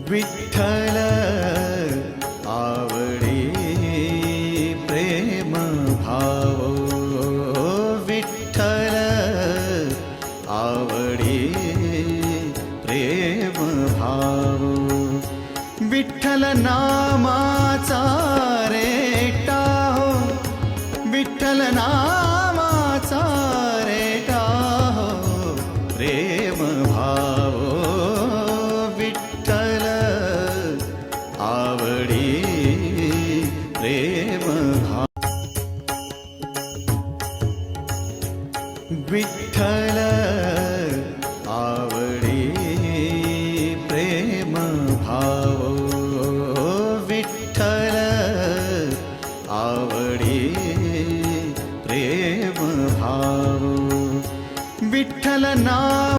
विठ्ठल आवडी प्रेम भाव, विठ्ठल आवडी प्रेम भाव, विठ्ठल नामाचा रेटा हो, विठ्ठल नामाचा रेटा हो, प्रेम भाव